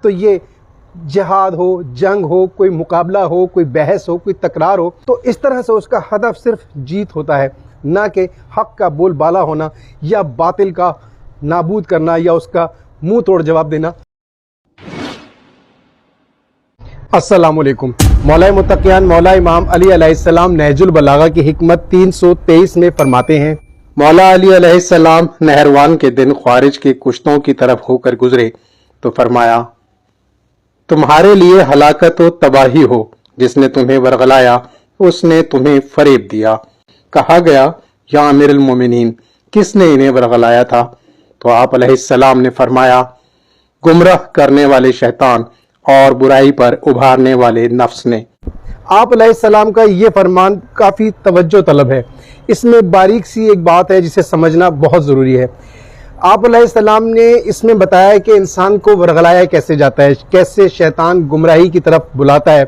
تو یہ جہاد ہو، جنگ ہو، کوئی مقابلہ ہو، کوئی بحث ہو، کوئی تکرار ہو، تو اس طرح سے اس کا ہدف صرف جیت ہوتا ہے، نہ کہ حق کا بول بالا ہونا یا باطل کا نابود کرنا یا اس کا منہ توڑ جواب دینا۔ السلام علیکم۔ مولا متقیان مولا امام علی علیہ السلام نہج البلاغہ کی حکمت 323 میں فرماتے ہیں، مولا علی علیہ السلام نہروان کے دن خوارج کے کشتوں کی طرف ہو کر گزرے تو فرمایا، تمہارے لیے ہلاکت و تباہی ہو، جس نے تمہیں ورغلایا اس نے تمہیں فریب دیا۔ کہا گیا، یا امیر المومنین، کس نے انہیں ورغلایا تھا؟ تو آپ علیہ السلام نے فرمایا، گمراہ کرنے والے شیطان اور برائی پر ابھارنے والے نفس نے۔ آپ علیہ السلام کا یہ فرمان کافی توجہ طلب ہے، اس میں باریک سی ایک بات ہے جسے سمجھنا بہت ضروری ہے۔ آپ علیہ السلام نے اس میں بتایا کہ انسان کو ورغلایا کیسے جاتا ہے، کیسے شیطان گمراہی کی طرف بلاتا ہے،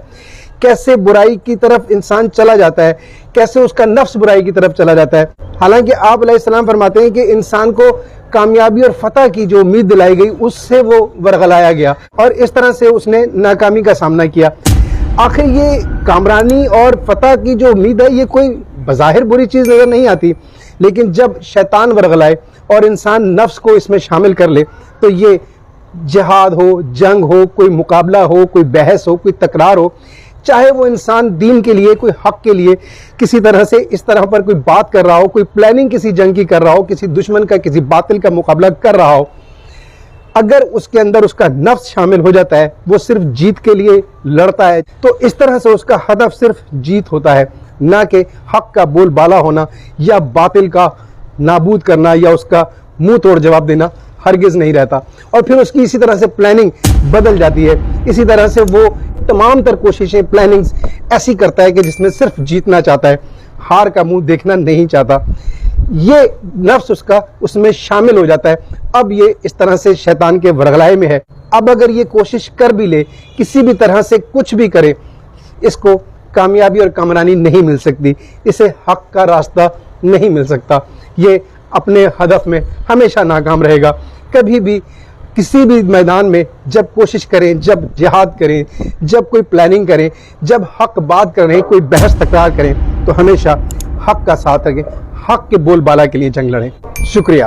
کیسے برائی کی طرف انسان چلا جاتا ہے، کیسے اس کا نفس برائی کی طرف چلا جاتا ہے۔ حالانکہ آپ علیہ السلام فرماتے ہیں کہ انسان کو کامیابی اور فتح کی جو امید دلائی گئی اس سے وہ ورغلایا گیا اور اس طرح سے اس نے ناکامی کا سامنا کیا۔ آخر یہ کامرانی اور فتح کی جو امید ہے یہ کوئی بظاہر بری چیز نظر نہیں آتی، لیکن جب شیطان ورغلائے اور انسان نفس کو اس میں شامل کر لے تو یہ جہاد ہو، جنگ ہو، کوئی مقابلہ ہو، کوئی بحث ہو، کوئی تکرار ہو، چاہے وہ انسان دین کے لیے، کوئی حق کے لیے کسی طرح سے اس طرح پر کوئی بات کر رہا ہو، کوئی پلاننگ کسی جنگ کی کر رہا ہو، کسی دشمن کا، کسی باطل کا مقابلہ کر رہا ہو، اگر اس کے اندر اس کا نفس شامل ہو جاتا ہے، وہ صرف جیت کے لیے لڑتا ہے، تو اس طرح سے اس کا ہدف صرف جیت ہوتا ہے، نہ کہ حق کا بول بالا ہونا یا باطل کا نابود کرنا یا اس کا منہ توڑ جواب دینا ہرگز نہیں رہتا۔ اور پھر اس کی اسی طرح سے پلاننگ بدل جاتی ہے، اسی طرح سے وہ تمام تر کوششیں، پلاننگز ایسی کرتا ہے کہ جس میں صرف جیتنا چاہتا ہے، ہار کا منہ دیکھنا نہیں چاہتا۔ یہ نفس اس میں شامل ہو جاتا ہے، اب یہ اس طرح سے شیطان کے ورغلائے میں ہے۔ اب اگر یہ کوشش کر بھی لے، کسی بھی طرح سے کچھ بھی کرے، اس کو کامیابی اور کامرانی نہیں مل سکتی، اسے حق کا راستہ نہیں مل سکتا، یہ اپنے ہدف میں ہمیشہ ناکام رہے گا۔ کبھی بھی کسی بھی میدان میں جب کوشش کریں، جب جہاد کریں، جب کوئی پلاننگ کریں، جب حق بات کریں، کوئی بحث تکرار کریں، تو ہمیشہ حق کا ساتھ رکھیں، حق کے بول بالا کے لیے جنگ لڑیں۔ شکریہ۔